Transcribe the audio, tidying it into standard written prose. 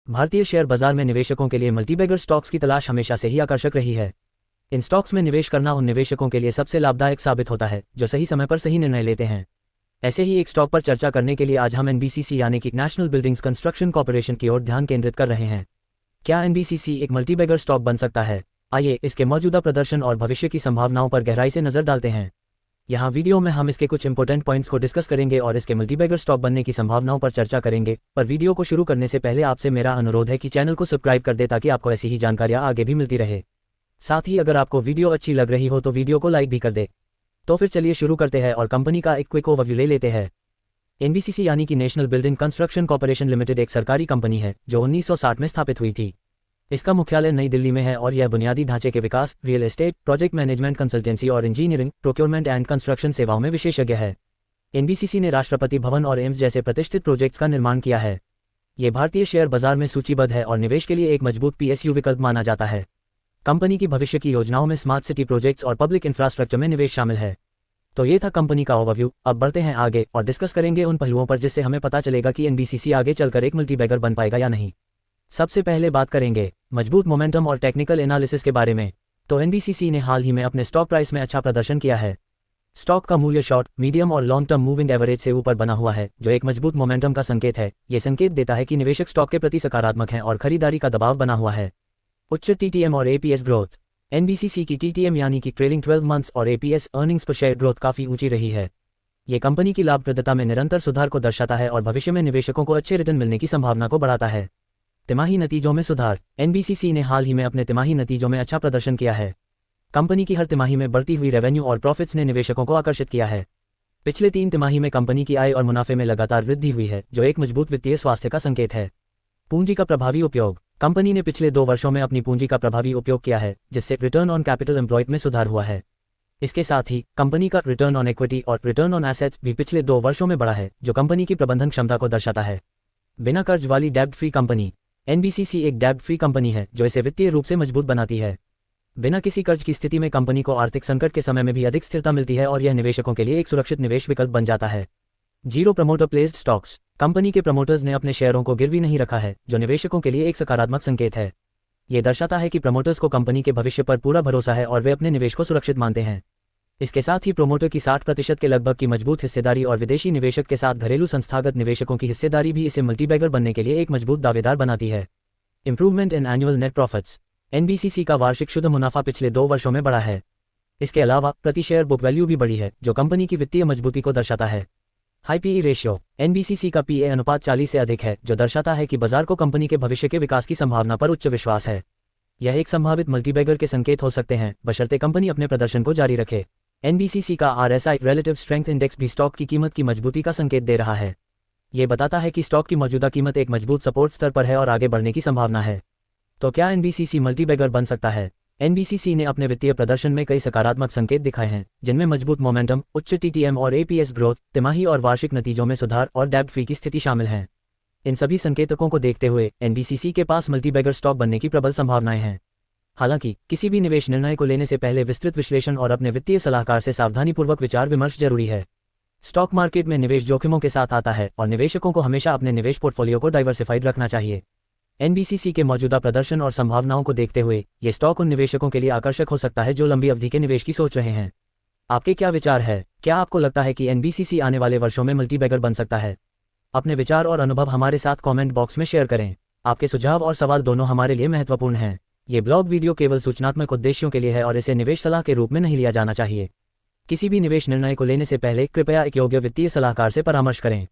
भारतीय शेयर बाजार में निवेशकों के लिए मल्टीबैगर स्टॉक्स की तलाश हमेशा से ही आकर्षक रही है। इन स्टॉक्स में निवेश करना उन निवेशकों के लिए सबसे लाभदायक साबित होता है जो सही समय पर सही निर्णय लेते हैं। ऐसे ही एक स्टॉक पर चर्चा करने के लिए आज हम एनबीसीसी यानी कि नेशनल बिल्डिंग्स कंस्ट्रक्शन कॉर्पोरेशन की ओर ध्यान केंद्रित कर रहे हैं। क्या एनबीसीसी एक मल्टीबैगर स्टॉक बन सकता है? आइए इसके मौजूदा प्रदर्शन और भविष्य की संभावनाओं पर गहराई से नजर डालते हैं। यहाँ वीडियो में हम इसके कुछ इंपॉर्टेंट पॉइंट्स को डिस्कस करेंगे और इसके मल्टीबैगर स्टॉक बनने की संभावनाओं पर चर्चा करेंगे। पर वीडियो को शुरू करने से पहले आपसे मेरा अनुरोध है कि चैनल को सब्सक्राइब कर दे ताकि आपको ऐसी ही जानकारियाँ आगे भी मिलती रहे। साथ ही अगर आपको वीडियो अच्छी लग रही हो तो वीडियो को लाइक भी कर दे। तो फिर चलिए शुरू करते हैं और कंपनी का एक क्विक ओवरव्यू ले लेते हैं। एनबीसीसी यानी कि national building construction corporation limited एक सरकारी कंपनी है जो 1960 में स्थापित हुई थी। इसका मुख्यालय नई दिल्ली में है और यह बुनियादी ढांचे के विकास, real estate, project management, consultancy और इंजीनियरिंग, प्रोक्योरमेंट एंड कंस्ट्रक्शन सेवाओं में विशेषज्ञ है। एनबीसीसी ने राष्ट्रपति भवन और एम्स जैसे प्रतिष्ठित प्रोजेक्ट्स का निर्माण किया है। ये भारतीय शेयर बाजार में सूचीबद्ध है और निवेश के लिए एक मजबूत पीएसयू विकल्प माना जाता है। कंपनी की भविष्य की योजनाओं में स्मार्ट सिटी प्रोजेक्ट्स और पब्लिक इंफ्रास्ट्रक्चर में निवेश शामिल है। तो ये था कंपनी का ओवरव्यू। अब बढ़ते हैं आगे और डिस्कस करेंगे उन पहलुओं पर जिससे हमें पता चलेगा कि एनबीसीसी आगे चलकर एक मल्टीबैगर बन पाएगा या नहीं। सबसे पहले बात करेंगे मजबूत मोमेंटम और टेक्निकल एनालिसिस के बारे में। तो एनबीसीसी ने हाल ही में अपने स्टॉक प्राइस में अच्छा प्रदर्शन किया है। स्टॉक का मूल्य शॉर्ट, मीडियम और लॉन्ग टर्म मूविंग एवरेज से ऊपर बना हुआ है जो एक मजबूत मोमेंटम का संकेत है। ये संकेत देता है कि निवेशक स्टॉक के प्रति सकारात्मक हैं और खरीदारी का दबाव बना हुआ है। उच्च टीटीएम और एपीएस ग्रोथ। एनबीसीसी की टीटीएम यानी कि ट्रेलिंग 12 मंथ्स और एपीएस अर्निंग्स पर शेयर ग्रोथ काफी ऊंची रही है। ये कंपनी की लाभप्रदता में निरंतर सुधार को दर्शाता है और भविष्य में निवेशकों को अच्छे रिटर्न मिलने की संभावना को बढ़ाता है। तिमाही नतीजों में सुधार। एनबीसीसी ने हाल ही में अपने तिमाही नतीजों में अच्छा प्रदर्शन किया है। कंपनी की हर तिमाही में बढ़ती हुई रेवेन्यू और प्रॉफिट्स ने निवेशकों को आकर्षित किया है। पिछले 3 तिमाही में कंपनी की आय और मुनाफे में लगातार वृद्धि हुई है जो एक मजबूत वित्तीय स्वास्थ्य का संकेत है। पूंजी का प्रभावी उपयोग। कंपनी ने पिछले 2 वर्षों में अपनी पूंजी का प्रभावी उपयोग किया है जिससे रिटर्न ऑन कैपिटल एम्प्लॉयड में सुधार हुआ है। इसके साथ ही कंपनी का रिटर्न ऑन इक्विटी और रिटर्न ऑन एसेट्स भी पिछले 2 वर्षों में बढ़ा है जो कंपनी की प्रबंधन क्षमता को दर्शाता है। बिना कर्ज वाली डेब्ट फ्री कंपनी। एनबीसीसी एक डेब्ट फ्री कंपनी है जो इसे वित्तीय रूप से मजबूत बनाती है। बिना किसी कर्ज की स्थिति में कंपनी को आर्थिक संकट के समय में भी अधिक स्थिरता मिलती है और यह निवेशकों के लिए एक सुरक्षित निवेश विकल्प बन जाता है। Zero promoter placed stocks. Company के प्रमोटर्स ने अपने शेयरों को गिरवी नहीं रखा है जो निवेशकों के लिए एक सकारात्मक संकेत है। ये दर्शाता है कि प्रमोटर्स को कंपनी के भविष्य पर पूरा भरोसा है और वे अपने निवेश को सुरक्षित मानते हैं। इसके साथ ही प्रोमोटर की 60% के लगभग की मजबूत हिस्सेदारी और विदेशी निवेशक के साथ घरेलू संस्थागत निवेशकों की हिस्सेदारी भी इसे मल्टीबैगर बनने के लिए एक मजबूत दावेदार बनाती है। Improvement in annual net profits. NBCC का वार्षिक शुद्ध मुनाफा पिछले 2 वर्षों में बढ़ा है। इसके अलावा प्रति शेयर बुक वैल्यू भी बढ़ी है जो कंपनी की वित्तीय मजबूती को दर्शाता है। High PE ratio. एनबीसीसी का पीए अनुपात 40 से अधिक है जो दर्शाता है कि बाजार को कंपनी के भविष्य के विकास की संभावना पर उच्च विश्वास है। यह एक संभावित मल्टीबैगर के संकेत हो सकते हैं बशर्ते कंपनी अपने प्रदर्शन को जारी रखे। एनबीसीसी का आरएसआई रिलेटिव स्ट्रेंथ इंडेक्स भी स्टॉक की कीमत की मजबूती का संकेत दे रहा है। यह बताता है कि स्टॉक की मौजूदा कीमत एक मजबूत सपोर्ट स्तर पर है और आगे बढ़ने की संभावना है। तो क्या एनबीसीसी मल्टीबैगर बन सकता है? एनबीसीसी ने अपने वित्तीय प्रदर्शन में कई सकारात्मक संकेत दिखाए हैं जिनमें मजबूत मोमेंटम, उच्च टीटीएम और एपीएस ग्रोथ, तिमाही और वार्षिक नतीजों में सुधार और डेब्ट फ्री की स्थिति शामिल हैं। इन सभी संकेतकों को देखते हुए एनबीसीसी के पास मल्टीबैगर स्टॉक बनने की प्रबल संभावनाएं हैं। हालांकि किसी भी निवेश निर्णय को लेने से पहले विस्तृत विश्लेषण और अपने वित्तीय सलाहकार से सावधानीपूर्वक विचार विमर्श जरूरी है। स्टॉक मार्केट में निवेश जोखिमों के साथ आता है और निवेशकों को हमेशा अपने निवेश पोर्टफोलियो को डाइवर्सिफाइड रखना चाहिए। एनबीसीसी के मौजूदा प्रदर्शन और संभावनाओं को देखते हुए ये स्टॉक उन निवेशकों के लिए आकर्षक हो सकता है जो लंबी अवधि के निवेश की सोच रहे हैं। आपके क्या विचार है? क्या आपको लगता है कि एनबीसीसी आने वाले वर्षों में मल्टीबैगर बन सकता है? अपने विचार और अनुभव हमारे साथ कमेंट बॉक्स में शेयर करें। आपके सुझाव और सवाल दोनों हमारे लिए महत्वपूर्ण हैं। ये ब्लॉग वीडियो केवल सूचनात्मक उद्देश्यों के लिए है और इसे निवेश सलाह के रूप में नहीं लिया जाना चाहिए। किसी भी निवेश निर्णय को लेने से पहले कृपया एक योग्य वित्तीय सलाहकार से परामर्श करें।